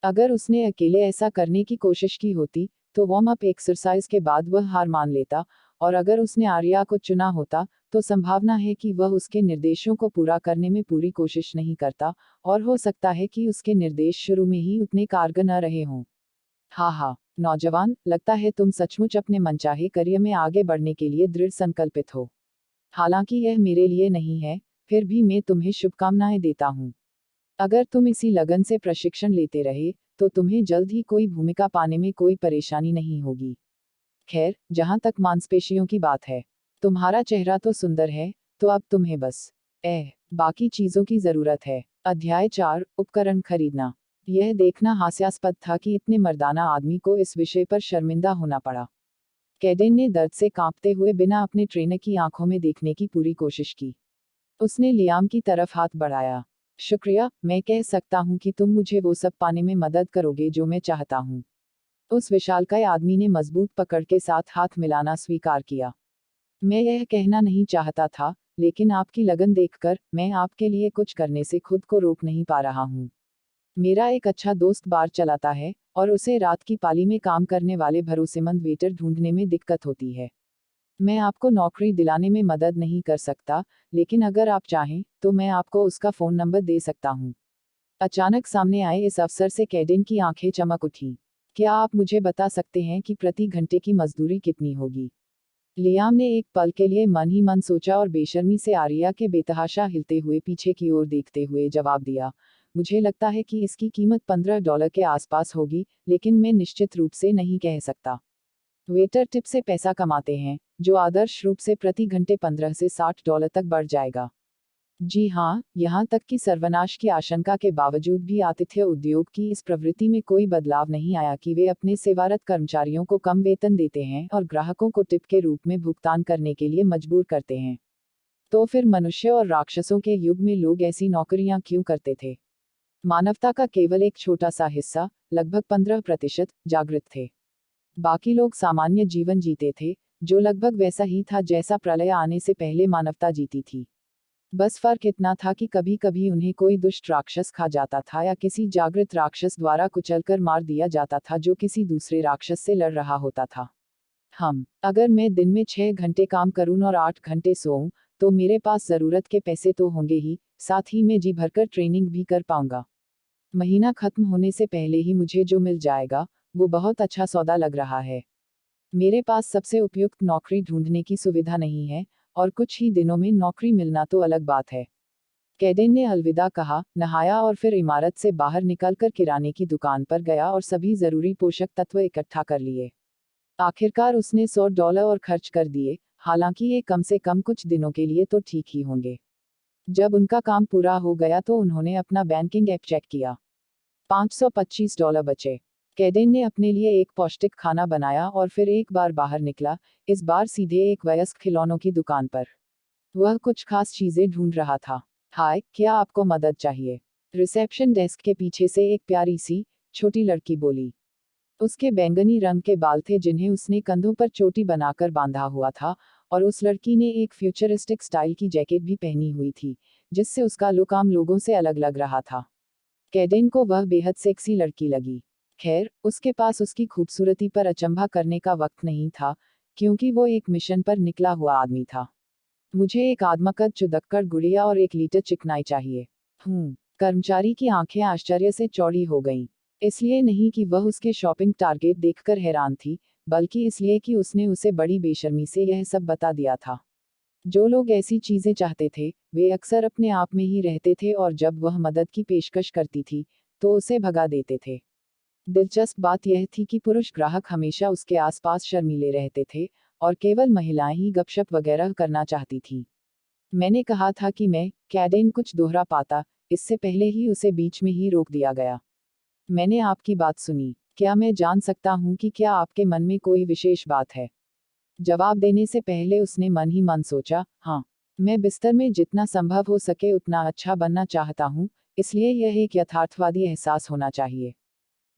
अगर उसने अकेले ऐसा करने की कोशिश की होती, तो वार्म अप एक्सरसाइज के बाद वह हार मान लेता, और अगर उसने आर्या को चुना होता, तो संभावना है कि वह उसके निर्देशों को पूरा करने में पूरी कोशिश नहीं करता, और हो सकता है कि उसके निर्देश शुरू में ही उतने कारगर न रहे हों। हाँ, नौजवान, लगता है तुम सचमुच अपने मनचाहे करियर में आगे बढ़ने के लिए दृढ़ संकल्पित हो। हालांकि यह मेरे लिए नहीं है, फिर भी मैं तुम्हें शुभकामनाएं देता हूँ। अगर तुम इसी लगन से प्रशिक्षण लेते रहे, तो तुम्हें जल्द ही कोई भूमिका पाने में कोई परेशानी नहीं होगी। खैर, जहां तक मांसपेशियों की बात है, तुम्हारा चेहरा तो सुंदर है, तो अब तुम्हें बस बाकी चीजों की जरूरत है। अध्याय 4, उपकरण खरीदना। यह देखना हास्यास्पद था कि इतने मर्दाना आदमी को इस विषय पर शर्मिंदा होना पड़ा। कैडेन ने दर्द से कांपते हुए बिना अपने ट्रेनर की आंखों में देखने की पूरी कोशिश की। उसने लियाम की तरफ हाथ बढ़ाया। शुक्रिया, मैं कह सकता हूँ कि तुम मुझे वो सब पाने में मदद करोगे जो मैं चाहता हूँ। उस विशालकाय आदमी ने मजबूत पकड़ के साथ हाथ मिलाना स्वीकार किया। मैं यह कहना नहीं चाहता था, लेकिन आपकी लगन देखकर, मैं आपके लिए कुछ करने से खुद को रोक नहीं पा रहा हूँ। मेरा एक अच्छा दोस्त बार चलाता है, और उसे रात की पाली में काम करने वाले भरोसेमंद वेटर ढूंढने में दिक्कत होती है। मैं आपको नौकरी दिलाने में मदद नहीं कर सकता, लेकिन अगर आप चाहें, तो मैं आपको उसका फ़ोन नंबर दे सकता हूँ। अचानक सामने आए इस अफसर से कैडेन की आंखें चमक उठी। क्या आप मुझे बता सकते हैं कि प्रति घंटे की मजदूरी कितनी होगी? लियाम ने एक पल के लिए मन ही मन सोचा और बेशर्मी से आर्या के बेतहाशा हिलते हुए पीछे की ओर देखते हुए जवाब दिया, मुझे लगता है कि इसकी कीमत $15 के आसपास होगी, लेकिन मैं निश्चित रूप से नहीं कह सकता। वेटर टिप से पैसा कमाते हैं, जो आदर्श रूप से प्रति घंटे $15 से $60 तक बढ़ जाएगा। जी हाँ, यहाँ तक कि सर्वनाश की आशंका के बावजूद भी आतिथ्य उद्योग की इस प्रवृत्ति में कोई बदलाव नहीं आया कि वे अपने सेवारत कर्मचारियों को कम वेतन देते हैं और ग्राहकों को टिप के रूप में भुगतान करने के लिए मजबूर करते हैं। तो फिर मनुष्य और राक्षसों के युग में लोग ऐसी नौकरियां क्यों करते थे? मानवता का केवल एक छोटा सा हिस्सा, लगभग 15%, जागृत थे। बाकी लोग सामान्य जीवन जीते थे, जो लगभग वैसा ही था जैसा प्रलय आने से पहले मानवता जीती थी। बस फर्क इतना था कि कभी कभी उन्हें कोई दुष्ट राक्षस खा जाता था या किसी जागृत राक्षस द्वारा कुचलकर मार दिया जाता था जो किसी दूसरे राक्षस से लड़ रहा होता था। अगर मैं दिन में 6 घंटे काम करूं और 8 घंटे सोऊं, तो मेरे पास जरूरत के पैसे तो होंगे ही, साथ ही मैं जी भरकर ट्रेनिंग भी कर पाऊंगा। महीना खत्म होने से पहले ही मुझे जो मिल जाएगा, वो बहुत अच्छा सौदा लग रहा है। मेरे पास सबसे उपयुक्त नौकरी ढूंढने की सुविधा नहीं है, और कुछ ही दिनों में नौकरी मिलना तो अलग बात है। कैडेन ने अलविदा कहा, नहाया और फिर इमारत से बाहर निकलकर किराने की दुकान पर गया और सभी जरूरी पोषक तत्व इकट्ठा कर लिए। आखिरकार उसने $100 और खर्च कर दिए, हालांकि ये कम से कम कुछ दिनों के लिए तो ठीक ही होंगे। जब उनका काम पूरा हो गया तो उन्होंने अपना बैंकिंग ऐप चेक किया। $525 बचे। कैडेन ने अपने लिए एक पौष्टिक खाना बनाया और फिर एक बार बाहर निकला, इस बार सीधे एक वयस्क खिलौनों की दुकान पर। वह कुछ खास चीजें ढूंढ रहा था। हाय, क्या आपको मदद चाहिए? रिसेप्शन डेस्क के पीछे से एक प्यारी सी, छोटी लड़की बोली। उसके बैंगनी रंग के बाल थे जिन्हें उसने कंधों पर चोटी बनाकर बांधा हुआ था, और उस लड़की ने एक फ्यूचरिस्टिक स्टाइल की जैकेट भी पहनी हुई थी, जिससे उसका लुक आम लोगों से अलग लग रहा था। कैडेन को वह बेहद सेक्सी लड़की लगी। खैर, उसके पास उसकी खूबसूरती पर अचंभा करने का वक्त नहीं था, क्योंकि वो एक मिशन पर निकला हुआ आदमी था। मुझे एक आदमकद चुदक्कड़ गुड़िया और 1 लीटर चिकनाई चाहिए। कर्मचारी की आंखें आश्चर्य से चौड़ी हो गईं। इसलिए नहीं कि वह उसके शॉपिंग टारगेट देखकर हैरान थी, बल्कि इसलिए कि उसने उसे बड़ी बेशर्मी से यह सब बता दिया था। जो लोग ऐसी चीजें चाहते थे, वे अक्सर अपने आप में ही रहते थे और जब वह मदद की पेशकश करती थी, तो उसे भगा देते थे। दिलचस्प बात यह थी कि पुरुष ग्राहक हमेशा उसके आसपास शर्मीले रहते थे, और केवल महिलाएं ही गपशप वगैरह करना चाहती थीं। मैंने कहा था कि मैं, कैडेन कुछ दोहरा पाता, इससे पहले ही उसे बीच में ही रोक दिया गया। मैंने आपकी बात सुनी। क्या मैं जान सकता हूँ कि क्या आपके मन में कोई विशेष बात है? जवाब देने से पहले उसने मन ही मन सोचा, हाँ, मैं बिस्तर में जितना संभव हो सके उतना अच्छा बनना चाहता हूँ, इसलिए यह एक यथार्थवादी एहसास होना चाहिए।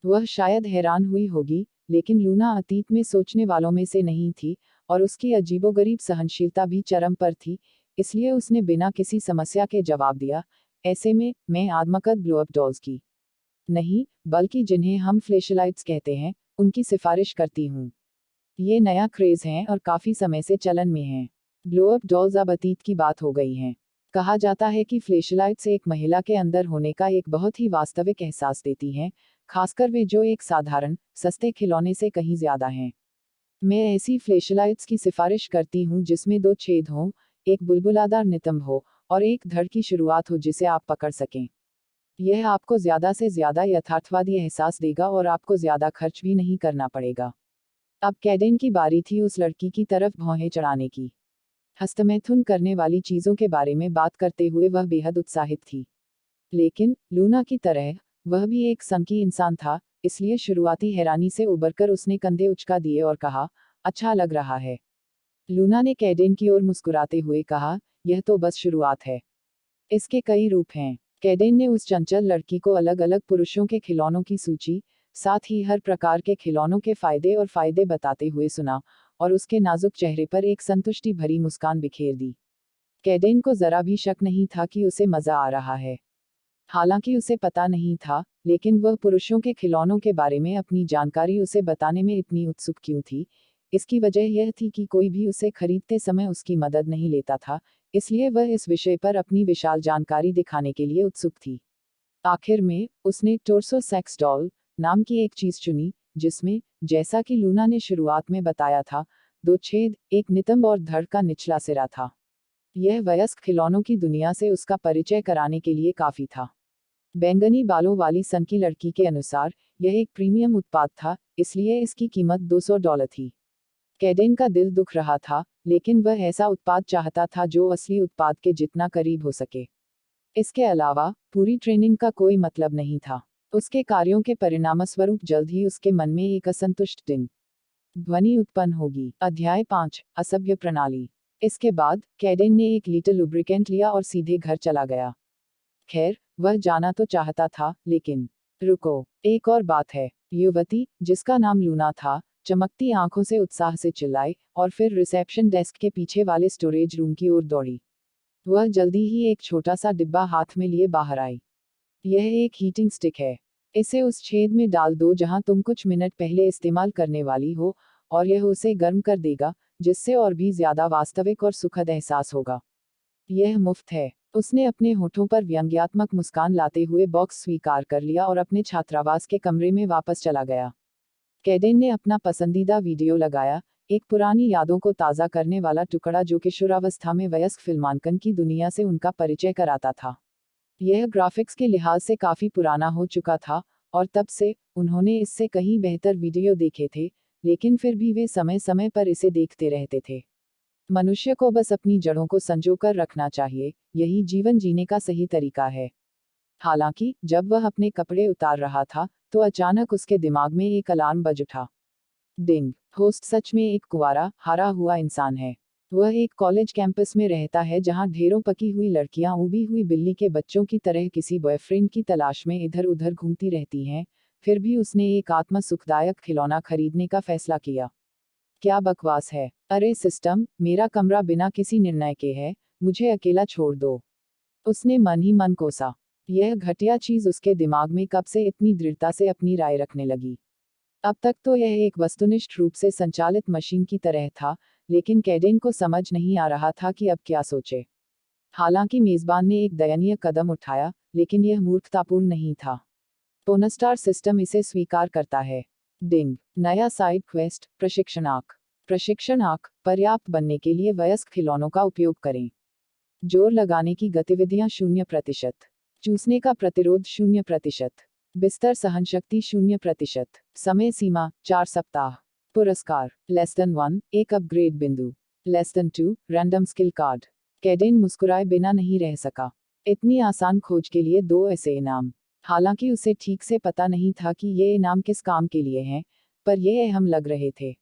वह शायद हैरान हुई होगी, लेकिन लूना अतीत में सोचने वालों में से नहीं थी, और उसकी अजीबोगरीब सहनशीलता भी चरम पर थी, इसलिए उसने बिना किसी समस्या के जवाब दिया, ऐसे में, मैं आत्मकथ ब्लो अप डॉल्स की नहीं, बल्कि जिन्हें हम फ्लैशलाइट्स कहते हैं, उनकी सिफारिश करती हूँ। ये नया क्रेज है और काफी समय से चलन में है। ब्लो अप डॉल्स अब अतीत की बात हो गई हैं। कहा जाता है कि फ्लैशलाइट्स एक महिला के अंदर होने का एक बहुत ही वास्तविक एहसास देती हैं, खासकर वे जो एक साधारण, सस्ते खिलौने से कहीं ज्यादा हैं। मैं ऐसी फ्लैशलाइट्स की सिफारिश करती हूँ जिसमें 2 छेद हों, एक बुलबुलादार नितंब हो, और एक धड़ की शुरुआत हो जिसे आप पकड़ सकें। यह आपको ज्यादा से ज्यादा यथार्थवादी एहसास देगा और आपको ज्यादा खर्च भी नहीं करना पड़ेगा। अब कैडेन की बारी थी उस लड़की की तरफ भौहें चढ़ाने की। हस्तमैथुन करने वाली चीजों के बारे में बात करते हुए वह बेहद उत्साहित थी। लेकिन, लूना की तरह, वह भी एक संकी इंसान था, इसलिए शुरुआती हैरानी से उबरकर उसने कंधे उचका दिए और कहा, अच्छा लग रहा है। लूना ने कैडेन की ओर मुस्कुराते हुए कहा, यह तो बस शुरुआत है। इसके कई रूप हैं। कैडेन ने उस चंचल लड़की को अलग अलग पुरुषों के खिलौनों की सूची, साथ ही हर प्रकार के खिलौनों के फायदे बताते हुए सुना, और उसके नाजुक चेहरे पर एक संतुष्टि भरी मुस्कान बिखेर दी। कैडेन को जरा भी शक नहीं था कि उसे मजा आ रहा है। हालांकि उसे पता नहीं था, लेकिन वह पुरुषों के खिलौनों के बारे में अपनी जानकारी उसे बताने में इतनी उत्सुक क्यों थी। इसकी वजह यह थी कि कोई भी उसे खरीदते समय उसकी मदद नहीं लेता था, इसलिए वह इस विषय पर अपनी विशाल जानकारी दिखाने के लिए उत्सुक थी। आखिर में, उसने टोर्सो सेक्स डॉल नाम की एक चीज चुनी, जिसमें, जैसा कि लूना ने शुरुआत में बताया था, 2 छेद, एक नितंब और धड़ का निचला सिरा था। यह वयस्क खिलौनों की दुनिया से उसका परिचय कराने के लिए काफी था। बैंगनी बालों वाली सनकी लड़की के अनुसार, यह एक प्रीमियम उत्पाद था, इसलिए इसकी कीमत $200 थी। कैडेन का दिल दुख रहा था, लेकिन वह ऐसा उत्पाद चाहता था जो असली उत्पाद के जितना करीब हो सके। इसके अलावा, पूरी ट्रेनिंग का कोई मतलब नहीं था। उसके कार्यों के परिणामस्वरूप जल्द ही उसके मन में एक असंतुष्ट डिंग ध्वनि उत्पन्न होगी। अध्याय 5, असभ्य प्रणाली। इसके बाद, कैडेन ने एक लीटर लुब्रिकेंट लिया और सीधे घर चला गया। खैर, वह जाना तो चाहता था, लेकिन रुको, एक और बात है। युवती, जिसका नाम लूना था, चमकती आंखों से उत्साह से चिल्लाई, और फिर रिसेप्शन डेस्क के पीछे वाले स्टोरेज रूम की ओर दौड़ी। वह जल्दी ही एक छोटा सा डिब्बा हाथ में लिए बाहर आई। यह एक हीटिंग स्टिक है। इसे उस छेद में डाल दो जहां तुम कुछ मिनट पहले इस्तेमाल करने वाली हो, और यह उसे गर्म कर देगा, जिससे और भी ज्यादा वास्तविक और सुखद एहसास होगा। यह मुफ्त है। उसने अपने होठों पर व्यंग्यात्मक मुस्कान लाते हुए बॉक्स स्वीकार कर लिया और अपने छात्रावास के कमरे में वापस चला गया। कैडेन ने अपना पसंदीदा वीडियो लगाया, एक पुरानी यादों को ताज़ा करने वाला टुकड़ा जो किशोरावस्था में वयस्क फिल्मांकन की दुनिया से उनका परिचय कराता था। यह ग्राफिक्स के लिहाज से काफ़ी पुराना हो चुका था, और तब से, उन्होंने इससे कहीं बेहतर वीडियो देखे थे, लेकिन फिर भी वे समय समय पर इसे देखते रहते थे। मनुष्य को बस अपनी जड़ों को संजोकर रखना चाहिए, यही जीवन जीने का सही तरीका है। हालांकि, जब वह अपने कपड़े उतार रहा था, तो अचानक उसके दिमाग में एक अलार्म बज उठा। डिंग, होस्ट सच में एक कुंवारा, हारा हुआ इंसान है। वह एक कॉलेज कैंपस में रहता है जहां ढेरों पकी हुई लड़कियां उबी हुई बिल्ली के बच्चों की तरह किसी बॉयफ्रेंड की तलाश में इधर उधर घूमती रहती हैं, फिर भी उसने एक आत्म सुखदायक खिलौना खरीदने का फैसला किया। क्या बकवास है। अरे सिस्टम, मेरा कमरा बिना किसी निर्णय के है, मुझे अकेला छोड़ दो। उसने मन ही मन कोसा। यह घटिया चीज उसके दिमाग में कब से इतनी दृढ़ता से अपनी राय रखने लगी। अब तक तो यह एक वस्तुनिष्ठ रूप से संचालित मशीन की तरह था, लेकिन कैडेन को समझ नहीं आ रहा था कि अब क्या सोचे। हालांकि मेजबान ने एक दयनीय कदम उठाया, लेकिन यह मूर्खतापूर्ण नहीं था। पोनस्टार सिस्टम इसे स्वीकार करता है। डिंग, नया साइड क्वेस्ट, प्रशिक्षण आंक। प्रशिक्षण आंक, पर्याप्त बनने के लिए वयस्क खिलौनों का उपयोग करें। जोर लगाने की गतिविधियां 0%। चूसने का प्रतिरोध 0%। बिस्तर सहनशक्ति 0%। समय सीमा 4 सप्ताह। पुरस्कार, <1, एक अपग्रेड बिंदु। <2, रैंडम स्किल कार्ड। कैडेन मुस्कुराए बिना नहीं रह सका। इतनी आसान खोज के लिए 2 ऐसे इनाम। हालांकि उसे ठीक से पता नहीं था कि ये इनाम किस काम के लिए हैं, पर ये अहम लग रहे थे।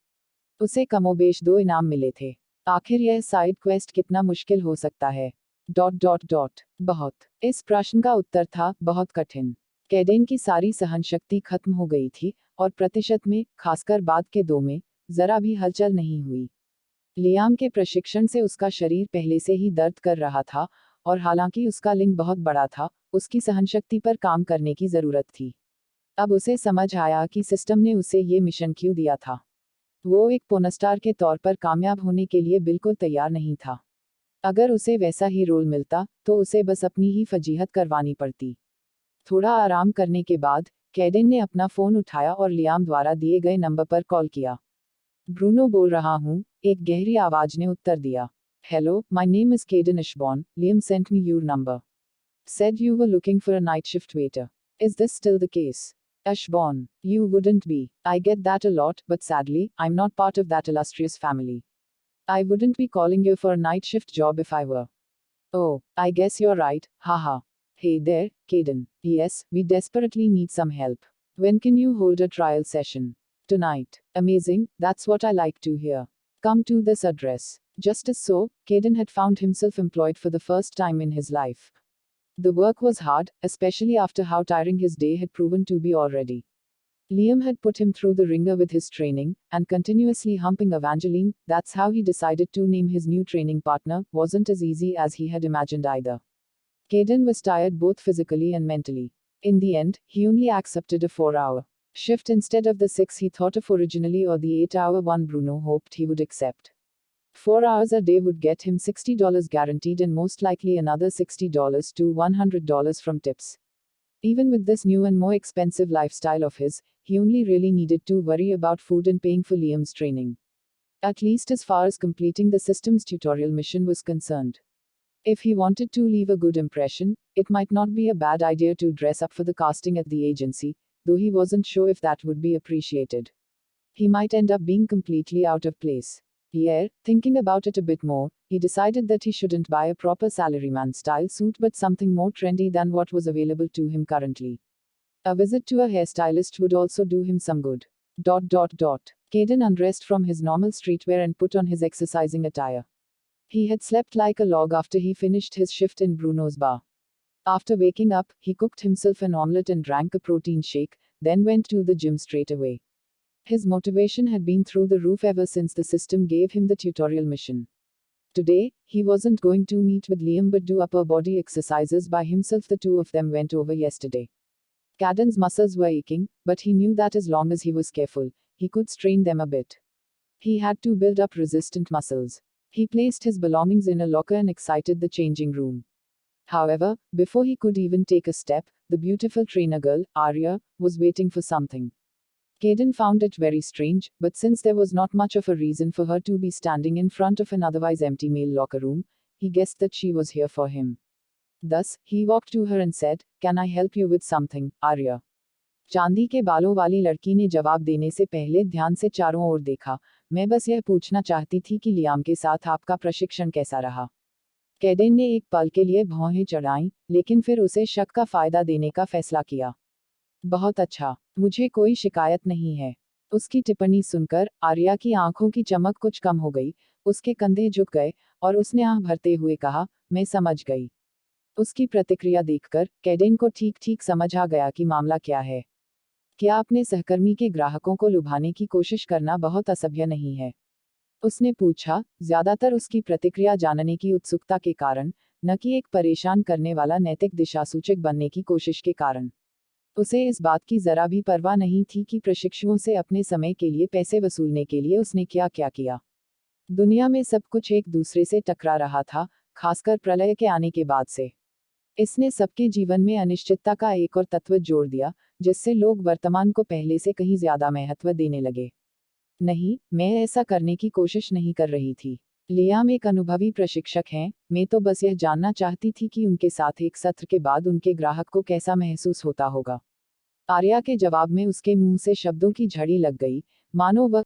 उसे कमोबेश 2 इनाम मिले थे। आखिर यह साइड क्वेस्ट कितना मुश्किल हो सकता है? बहुत। इस प्रश्न का उत्तर था, बहुत कठिन। कैडेन की सारी सहनशक्ति खत्म हो गई थी और प्रतिशत में, खासकर बाद के 2 में, जरा भी हलचल नहीं हुई। लियाम के प्रशिक्षण से उसका शरीर पहले से ही दर्द कर रहा था और हालांकि उसका लिंग बहुत बड़ा था, उसकी सहनशक्ति पर काम करने की जरूरत थी। अब उसे समझ आया कि सिस्टम ने उसे ये मिशन क्यों दिया था। वो एक पोर्नस्टार के तौर पर कामयाब होने के लिए बिल्कुल तैयार नहीं था। अगर उसे वैसा ही रोल मिलता तो उसे बस अपनी ही फजीहत करवानी पड़ती। थोड़ा आराम करने के बाद कैडेन ने अपना फोन उठाया और लियाम द्वारा दिए गए नंबर पर कॉल किया। ब्रूनो बोल रहा हूँ, एक गहरी आवाज ने उत्तर दिया। Hello, my name is Kaden Ashbourne, Liam sent me your number. Said you were looking for a night shift waiter. Is this still the case? Ashbourne, you wouldn't be. I get that a lot, but sadly, I'm not part of that illustrious family. I wouldn't be calling you for a night shift job if I were. Oh, I guess you're right, haha. Hey there, Caden. Yes, we desperately need some help. When can you hold a trial session? Tonight. Amazing, that's what I like to hear. Come to this address. Just as so, Caden had found himself employed for the first time in his life. The work was hard, especially after how tiring his day had proven to be already. Liam had put him through the ringer with his training, and continuously humping Evangeline, that's how he decided to name his new training partner, wasn't as easy as he had imagined either. Caden was tired both physically and mentally. In the end, he only accepted a 4-hour shift instead of the 6 he thought of originally or the 8-hour one Bruno hoped he would accept. 4 hours a day would get him $60 guaranteed and most likely another $60 to $100 from tips. Even with this new and more expensive lifestyle of his, he only really needed to worry about food and paying for Liam's training. At least as far as completing the system's tutorial mission was concerned. If he wanted to leave a good impression, it might not be a bad idea to dress up for the casting at the agency, though he wasn't sure if that would be appreciated. He might end up being completely out of place. Yeah, thinking about it a bit more, he decided that he shouldn't buy a proper salaryman style suit but something more trendy than what was available to him currently. A visit to a hairstylist would also do him some good. Caden undressed from his normal streetwear and put on his exercising attire. He had slept like a log after he finished his shift in Bruno's bar. After waking up, he cooked himself an omelette and drank a protein shake, then went to the gym straight away. His motivation had been through the roof ever since the system gave him the tutorial mission. Today, he wasn't going to meet with Liam but do upper body exercises by himself. The two of them went over yesterday. Caden's muscles were aching, but he knew that as long as he was careful, he could strain them a bit. He had to build up resistant muscles. He placed his belongings in a locker and exited the changing room. However, before he could even take a step, the beautiful trainer girl, Arya, was waiting for something. Caden found it very strange, but since there was not much of a reason for her to be standing in front of an otherwise empty male locker room, he guessed that she was here for him. Thus, he walked to her and said, "Can I help you with something, Arya?" चांदी के बालों वाली लड़की ने जवाब देने से पहले ध्यान से चारों ओर देखा। मैं बस यह पूछना चाहती थी कि लियाम के साथ आपका प्रशिक्षण कैसा रहा। कैडेन ने एक पल के लिए भौहें चढ़ाईं, लेकिन फिर उसे शक का फायदा देने का फैसला किया। बहुत अच्छा, मुझे कोई शिकायत नहीं है। उसकी टिप्पणी सुनकर आर्या की आंखों की चमक कुछ कम हो गई, उसके कंधे झुक गए और उसने आह भरते हुए कहा, मैं समझ गई। उसकी प्रतिक्रिया देखकर कैडेन को ठीक ठीक समझ आ गया कि मामला क्या है। क्या अपने सहकर्मी के ग्राहकों को लुभाने की कोशिश करना बहुत असभ्य नहीं है? उसने पूछा, ज्यादातर उसकी प्रतिक्रिया जानने की उत्सुकता के कारण, न कि एक परेशान करने वाला नैतिक दिशासूचक बनने की कोशिश के कारण। उसे इस बात की जरा भी परवाह नहीं थी कि प्रशिक्षुओं से अपने समय के लिए पैसे वसूलने के लिए उसने क्या क्या किया। दुनिया में सब कुछ एक दूसरे से टकरा रहा था, खासकर प्रलय के आने के बाद से। इसने सबके जीवन में अनिश्चितता का एक और तत्व जोड़ दिया, जिससे लोग वर्तमान को पहले से कहीं ज्यादा महत्व देने लगे। नहीं, मैं ऐसा करने की कोशिश नहीं कर रही थी। लियाम एक अनुभवी प्रशिक्षक हैं, मैं तो बस यह जानना चाहती थी कि उनके साथ एक सत्र के बाद उनके ग्राहक को कैसा महसूस होता होगा। आर्या के जवाब में उसके मुंह से शब्दों की झड़ी लग गई, मानो वह